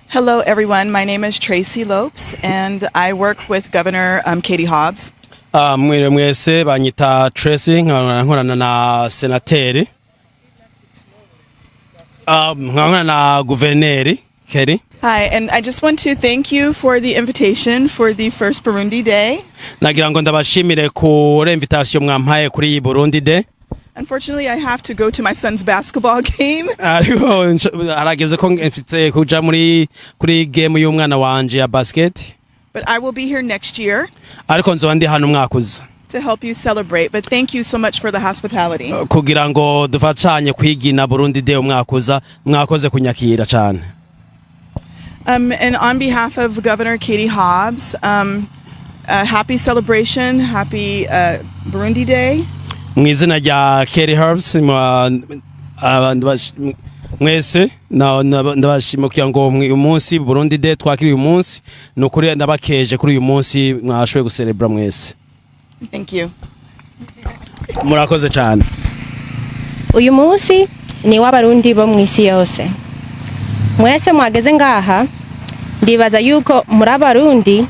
Hello, everyone. My name is Tracy Lopes, and I work with Governor Katie Hobbs. Mwese banyita Tracy, nkorana na senateri. Nkorana na guverneri Katie. Hi, and I just want to thank you for the invitation for the first Burundi Day. Nagira ngo ndabashimire ku invitation mwampaye kuri Burundi Day. Unfortunately, I have to go to my son's basketball game. Harageze ko mfite kuja kuri game y'umwana wanje ya basket. But I will be here next year. Ariko nzoba ndi hano umwaka uza. To help you celebrate, but thank you so much for the hospitality. Kugira ngo dufatanye kwigina Burundi Day umwaka uza, mwakoze kunyakira cyane. And on behalf of Governor Katie Hobbs, happy celebration, happy Burundi Day. Mwizina rya Katie Hobbs mwese ndabashimukira ngo uyu munsi Burundi Day twakiriye uyu munsi nukuri ndabakeje kuri uyu munsi mwashoboye gucelebra mwese. Thank you. Murakoze cyane. Uyu munsi ni w'abarundi bo mwisi yose. Mwese mwageze ngaha ndibaza yuko muri abarundi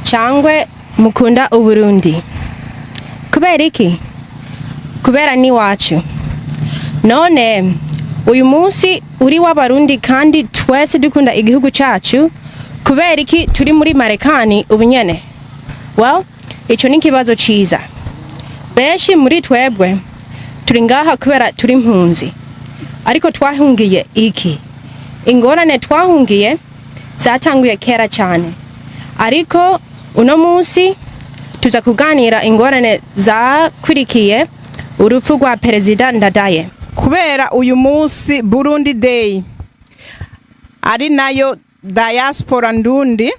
cyangwe mukunda uburundi. Kubera iki? Kubera ni wacu. None uyu munsi uri w'abarundi kandi twese dukunda igihugu cyacu kubera iki turi muri Marekani ubunyene? Well, ico ni kibazo ciza. Benshi muri twebwe turi ngaha kubera turi impunzi. Ariko twahungiye iki? Ingorane twahungiye zatanguye kera cyane. Ariko uno munsi tuza kuganira ingorane zakurikiye urupfu rwa Perezida Ndadaye. Kubera uyu munsi Burundi Day ari nayo diaspora ndundi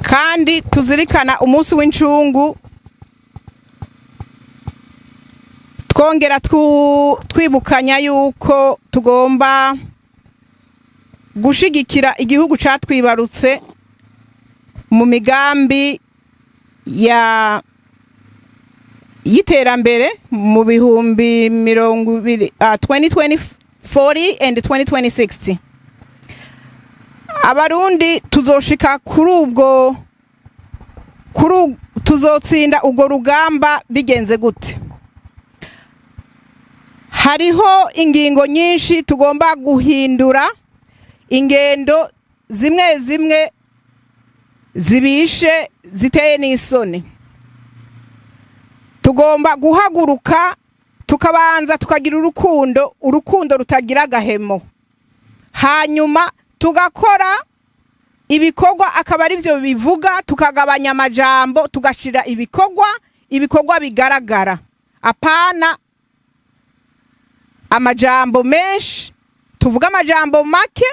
kandi tuzirikana umunsi w'incungu twongera twibukanya yuko tugomba gushigikira igihugu catwibarutse mu migambi y'iterambere mu bihumbi 2040 and 2060. Abarundi tuzoshika tuzotsinda ubwo rugamba bigenze gute? Hariho ingingo nyinshi tugomba guhindura, ingendo zimwe zimwe zibishe ziteye n'isoni. Tugomba guhaguruka tukabanza tukagira urukundo rutagira gahemo, hanyuma tugakora ibikorwa akaba ari byo bivuga, tukagabanya amajambo tugashira ibikorwa bigaragara, apana amajambo menshi tuvuga amajambo make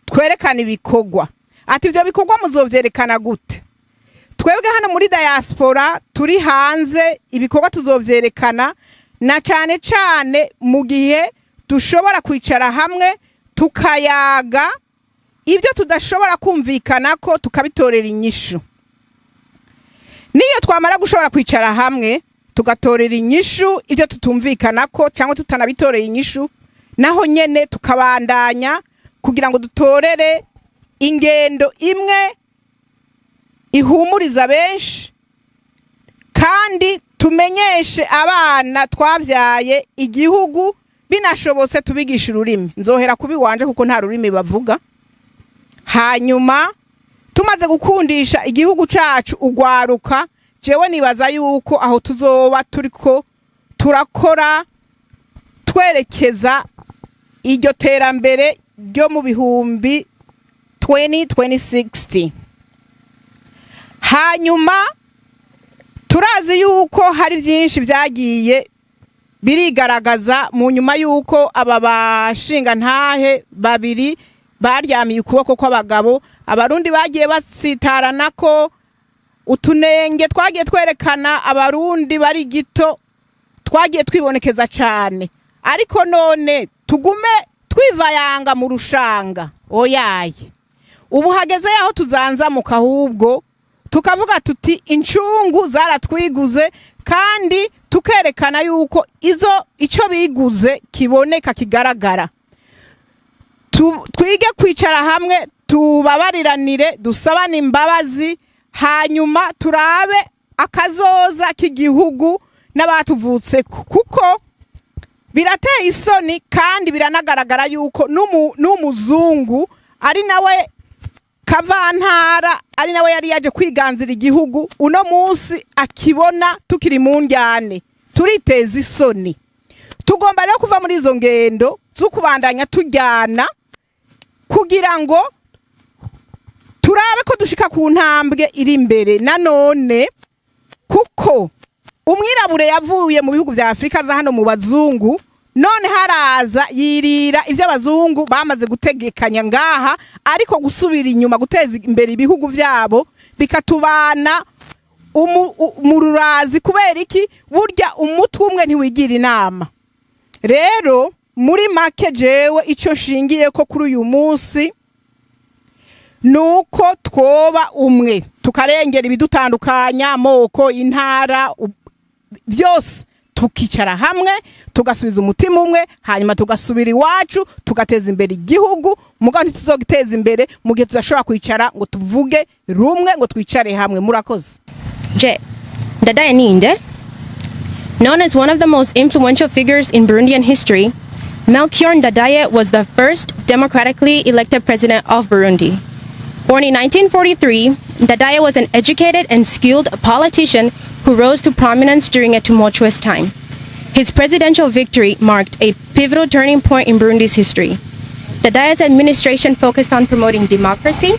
twerekana ibikorwa. Ati ivyo bikorwa muzovyerekana gute? Twebwe hano muri diaspora turi hanze ibikorwa tuzovyerekana na cyane cyane mu gihe dushobora kwicara hamwe tukayaga ibyo tudashobora kumvikana ko tukabitorera inyishu. Niyo twamara gushobora kwicara hamwe tugatorera inyishu ibyo tutumvikana ko cyangwa tutanabitoreye inyishu, naho nyene tukabandanya kugira ngo dutorere ingendo imwe ihumuriza benshi kandi tumenyeshe abana twavyaye igihugu, binashobotse tubigisha ururimi. Nzohera kubiwanje kuko nta rurimi bavuga. Hanyuma tumaze gukundisha igihugu cacu ugwaruka, jewe nibaza yuko aho tuzoba turiko turakora twerekeza iryo terambere ryo mu bihumbi 2060. Hanyuma turazi yuko hari byinshi byagiye birigaragaza mu nyuma yuko aba bashinga ntahe babiri baryamiye ukuboko kw'abagabo. Abarundi bagiye basitarana ko utunenge twagiye twerekana abarundi bari gito twagiye twibonekeza cyane, ariko none tugume twivayanga mu rushanga oyaye. Ubu hageze yaho tuzanzamuka, ahubwo tukavuga tuti incungu zaratwiguze, kandi tukerekana yuko ico biguze kiboneka kigaragara. Twige kwicara hamwe, tubabariranire, dusabane imbabazi, hanyuma turabe akazoza k'igihugu n'abatuvutse, kuko birateye isoni kandi biranagaragara yuko n'umuzungu ari nawe kavantara, ari nawe yari yaje kwiganzira igihugu, uno munsi akibona tukiri mu njyane. Turiteza isoni. Tugomba rero kuva muri izo ngendo zo kubandanya tujyana kugira ngo turabe ko dushika ku ntambwe iri imbere. Nanone kuko umwirabure yavuye mu bihugu vya Afrika za hano mu bazungu, none haraza yirira ivyo abazungu bamaze gutegekanya ngaha, ariko gusubira inyuma guteza imbere ibihugu vyabo bikatubana umururazi. Kubera iki? Burya umutwe umwe ntiwigira inama. Rero muri make jewe ico nshingiye ko kuri uyu munsi nuko twoba umwe, tukarengera ibidutandukanya, amoko, intara, byose tukicara hamwe, tugasubiza umutima umwe, hanyuma tugasubira iwacu, tugateza imbere igihugu. Mugabo ntituzogiteza imbere mu gihe tudashobora kwicara ngo tuvuge rumwe, ngo twicare hamwe. Murakoze. Ndadaye ninde? Known as one of the most influential figures in Burundian history, Melchior Ndadaye was the first democratically elected president of Burundi. Born in 1943, Ndadaye was an educated and skilled politician who rose to prominence during a tumultuous time. His presidential victory marked a pivotal turning point in Burundi's history. Ndadaye's administration focused on promoting democracy,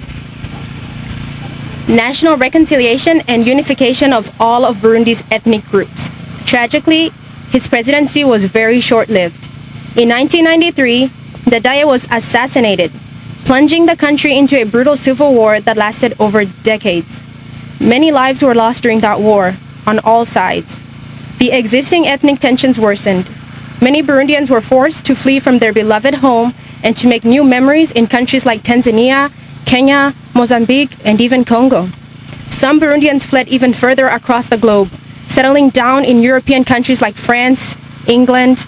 national reconciliation, and unification of all of Burundi's ethnic groups. Tragically, his presidency was very short-lived. In 1993, Ndadaye was assassinated, plunging the country into a brutal civil war that lasted over decades. Many lives were lost during that war, on all sides. The existing ethnic tensions worsened. Many Burundians were forced to flee from their beloved home and to make new memories in countries like Tanzania, Kenya, Mozambique, and even Congo. Some Burundians fled even further across the globe, settling down in European countries like France, England,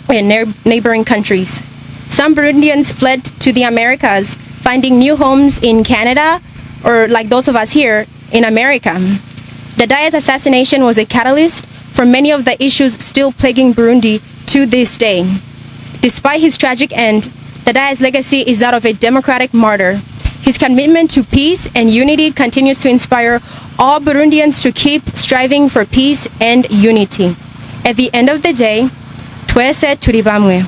and neighboring countries. Some Burundians fled to the Americas, finding new homes in Canada, or like those of us here, in America. Ndadaye's assassination was a catalyst for many of the issues still plaguing Burundi to this day. Despite his tragic end, Ndadaye's legacy is that of a democratic martyr. His commitment to peace and unity continues to inspire all Burundians to keep striving for peace and unity. At the end of the day, twese turi bamwe.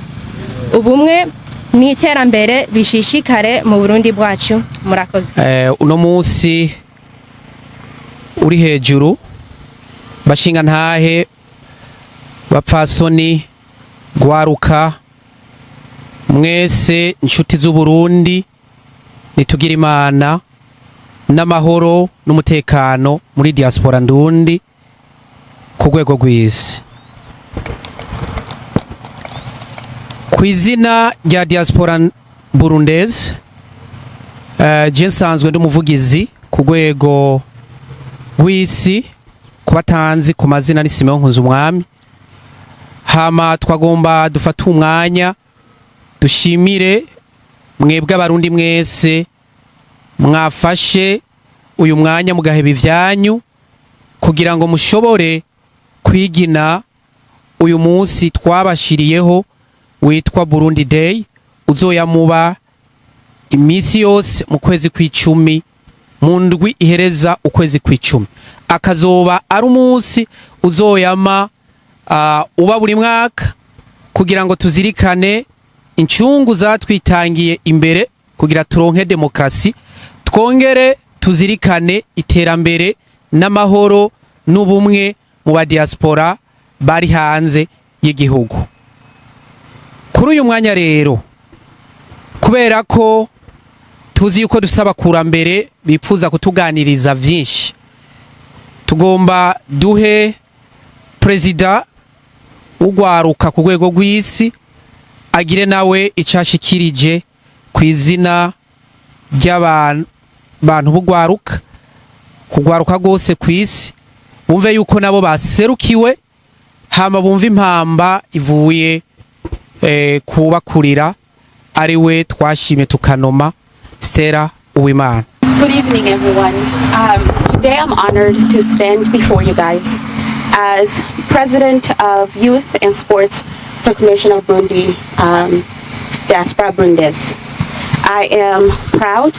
Ubumwe ni iterambere bishishikare mu Burundi bwacu. Murakoze. Uno munsi uri hejuru, bashinga ntahe, bapfasoni, gwaruka, mwese inshuti z'u Burundi, nitugira Imana n'amahoro n'umutekano muri diaspora ndundi ku rwego rw'isi. Ku izina rya diaspora burundese, je nsanzwe ndi umuvugizi ku rwego rw'isi, kubatanzi ku mazina ni Simeon Nkuzumwami. Hama twagomba dufata umwanya dushimire mwebwe abarundi mwese mwafashe uyu mwanya mugaheba ivyanyu kugira ngo mushobore kwigina uyu munsi twabashiriyeho witwa Burundi Day, uzoya muba imisi yose mu kwezi kw'icumi, mu ndwi ihereza ukwezi kw'icumi. Akazoba ari umunsi uzoyama uba buri mwaka kugira ngo tuzirikane incungu zatwitangiye imbere kugira turonke demokrasi, twongere tuzirikane iterambere n'amahoro n'ubumwe mu ba diaspora bari hanze y'igihugu. Kuri uyu mwanya rero, kubera ko tuzi yuko dusaba kurambere bipfuza kutuganiriza vyinshi, tugomba duhe Prezida ugwaruka ku rwego rw'isi agire nawe icashikirije ku izina ry'abantu bugwaruka kugwaruka gose ku isi, bumve yuko nabo baserukiwe, hama bumve impamba ivuye kubakurira ariwe twashimye tukanoma Stella Uwimana. Good evening, everyone. Today I'm honored to stand before you guys as President of Youth and Sports for Commission of Burundi, Diaspora Burundese. I am proud,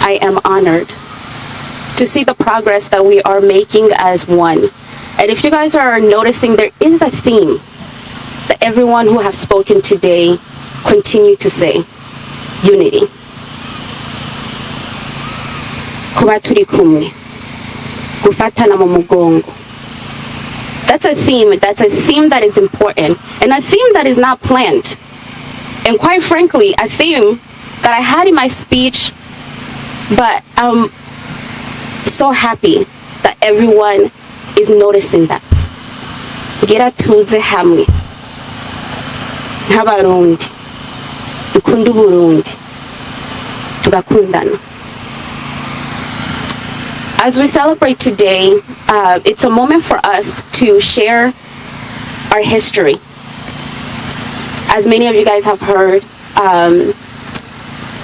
I am honored to see the progress that we are making as one. And if you guys are noticing, there is a theme that everyone who have spoken today continue to say: unity. Kuba turi kumwe, gufatana mu mugongo. That's a theme that is important, and a theme that is not planned. And quite frankly, a theme that I had in my speech, but I'm so happy that everyone is noticing that. Gira tuze hamwe nk'abarundi, dukunda Burundi, tugakundana. As we celebrate today, it's a moment for us to share our history. As many of you guys have heard,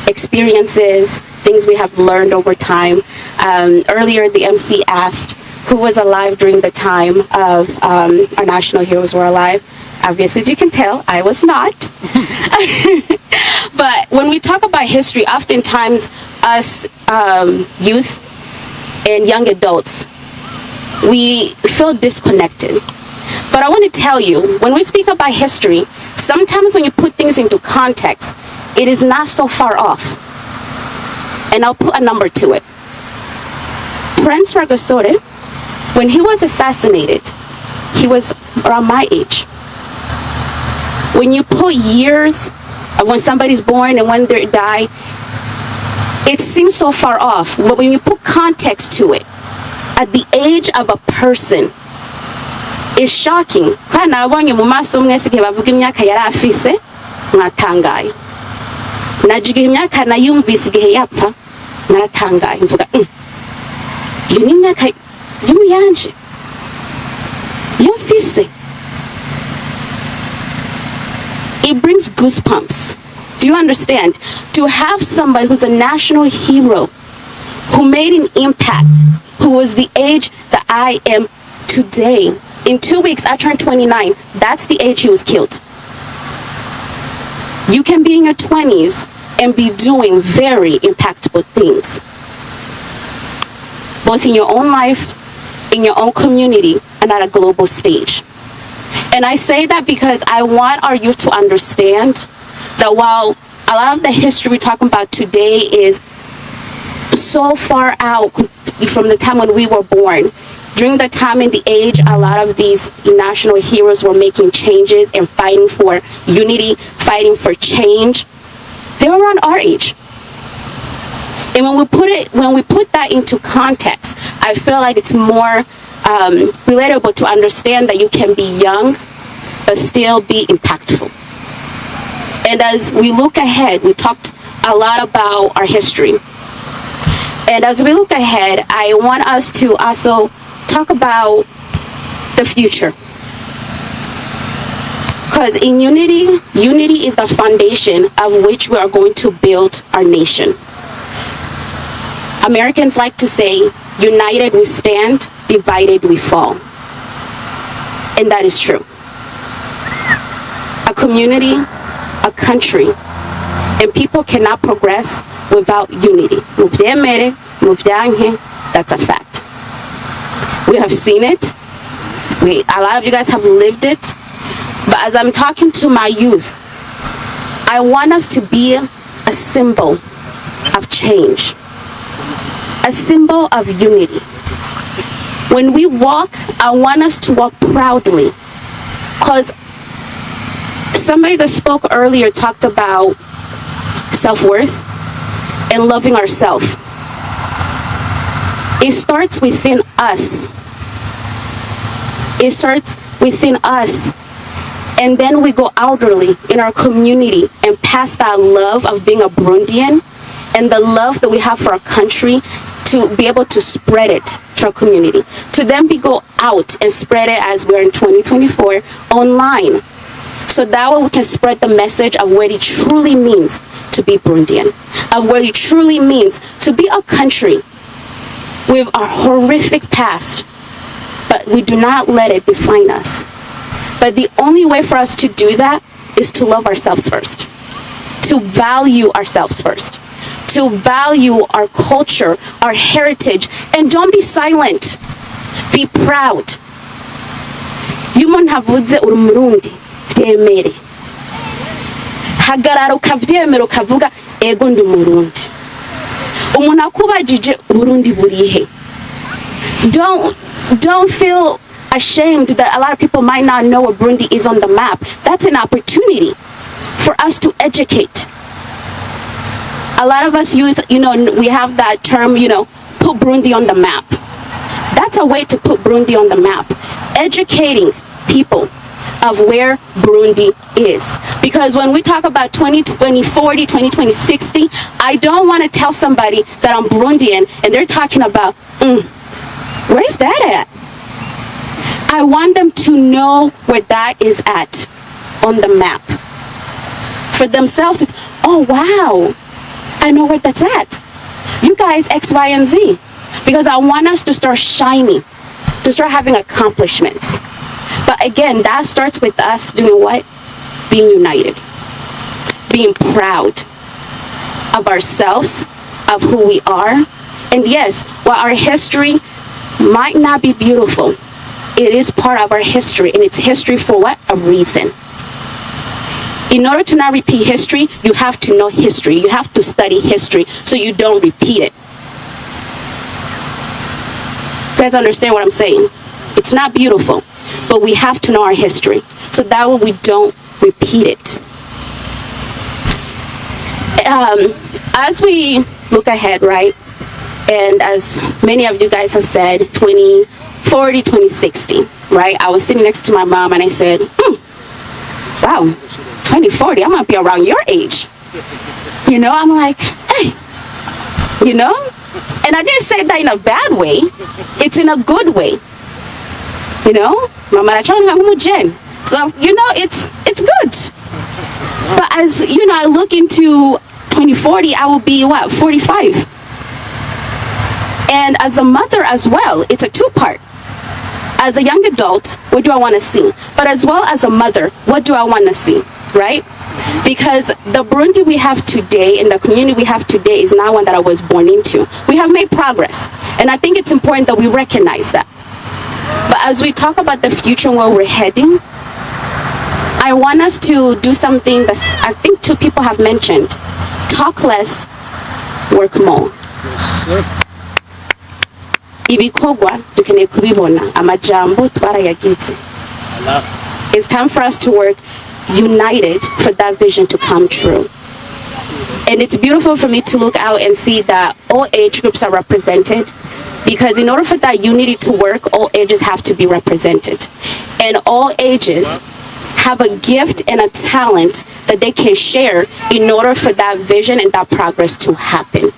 experiences, things we have learned over time. Earlier, the MC asked who was alive during the time of our national heroes were alive. Obviously, as you can tell, I was not. But when we talk about history, oftentimes us youth and young adults, we feel disconnected. But I want to tell you, when we speak about history, sometimes when you put things into context, it is not so far off. And I'll put a number to it. Prince Rwagasore, when he was assassinated, he was around my age. When you put years of when somebody's born and when they die, it seems so far off, but when you put context to it, at the age of a person, it's shocking. Nabonye mu maso mwese igihe bavuga imyaka yari afise, mwatangaye. Nagiye imyaka nayumvise igihe yapfa, naratangaye mvuga iyo ni imyaka y'umuyanje yumvise. It brings goosebumps. Do you understand? To have somebody who's a national hero, who made an impact, who was the age that I am today. In 2 weeks, I turned 29. That's the age he was killed. You can be in your 20s and be doing very impactful things, both in your own life, in your own community, and at a global stage. And I say that because I want our youth to understand that while a lot of the history we're talking about today is so far out from the time when we were born, during the time and the age, a lot of these national heroes were making changes and fighting for unity, fighting for change. They were around our age. And when we put that into context, I feel like it's more relatable to understand that you can be young but still be impactful. And as we look ahead, we talked a lot about our history. And as we look ahead, I want us to also talk about the future. Because in unity is the foundation of which we are going to build our nation. Americans like to say, united we stand, divided we fall. And that is true. A community, a country, and people cannot progress without unity. That's a fact. We have seen it. A lot of you guys have lived it. But as I'm talking to my youth, I want us to be a symbol of change, a symbol of unity. When we walk, I want us to walk proudly, because somebody that spoke earlier talked about self-worth and loving ourselves. It starts within us. It starts within us. And then we go outwardly in our community and pass that love of being a Burundian and the love that we have for our country to be able to spread it to our community. To then go out and spread it as we're in 2024 online. So that way we can spread the message of what it truly means to be Burundian, of what it truly means to be a country with a horrific past, but we do not let it define us. But the only way for us to do that is to love ourselves first, to value ourselves first, to value our culture, our heritage, and don't be silent. Be proud. Yumuntu avuze uri Murundi vyemere. Hagarara ukavyemera ukavuga ego ndi Murundi. Umuntu akubajije Burundi burihe. Don't feel ashamed that a lot of people might not know where Burundi is on the map. That's an opportunity for us to educate. A lot of us youth, we have that term, put Burundi on the map. That's a way to put Burundi on the map. Educating people of where Burundi is. Because when we talk about 2020, 40, 2020, 60, I don't want to tell somebody that I'm Burundian and they're talking about, where's that at? I want them to know where that is at on the map. For themselves, it's, oh wow, I know where that's at. You guys, X, Y, and Z. Because I want us to start shining, to start having accomplishments. But again, that starts with us doing what? Being united. Being proud of ourselves, of who we are. And yes, while our history might not be beautiful, it is part of our history, and it's history for what? A reason. In order to not repeat history, you have to know history. You have to study history so you don't repeat it. You guys understand what I'm saying? It's not beautiful, but we have to know our history so that way we don't repeat it. As we look ahead, right, and as many of you guys have said, 2040, 2060, right? I was sitting next to my mom and I said, wow, 2040, I'm gonna be around your age. I'm like, hey, and I didn't say that in a bad way. It's in a good way. So, it's good. But as, I look into 2040, I will be, 45. And as a mother as well, it's a two-part. As a young adult, what do I want to see? But as well as a mother, what do I want to see, right? Because the Burundi we have today and the community we have today is not one that I was born into. We have made progress. And I think it's important that we recognize that. But as we talk about the future and where we're heading, I want us to do something that I think two people have mentioned. Talk less, work more. Ibikorwa dukeneye kubibona, amajambo twarayagize. It's time for us to work united for that vision to come true. And it's beautiful for me to look out and see that all age groups are represented, because in order for that unity to work, all ages have to be represented. And all ages have a gift and a talent that they can share in order for that vision and that progress to happen.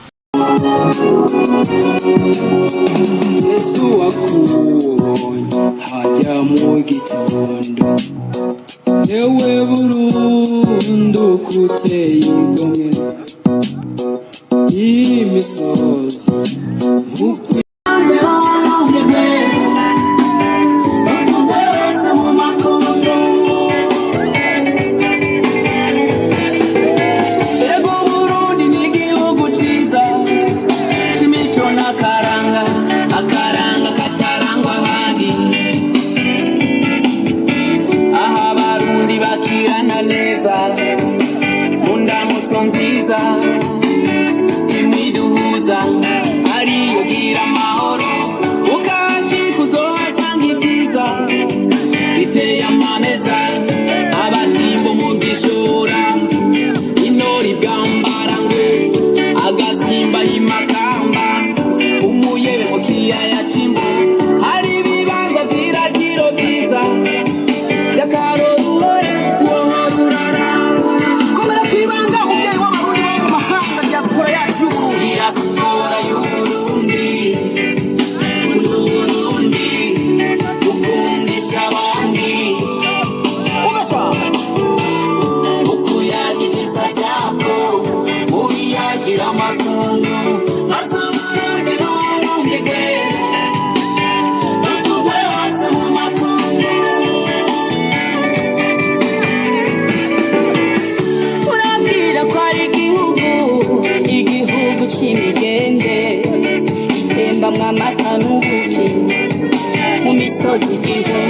Neza, munda mutonziza. Makamba umuyebe mu kiyaya c'imbo hari ibibanza vy'iragiro vyiza vy'akaroruhore wohorurara komera kwibanga umuvyeyi w'abarundi bo mu mahanga diaspora yacu diaspora y'Uburundi Uburundi ukundisha abandi ubasha ukuyagiza vyako ubiyagira amakungu azamurande n'umugwe uvugwe hose mu makungu urambwira ko ari igihugu c'imigende itembamwo amata n'ubuki mu misozi igihumbi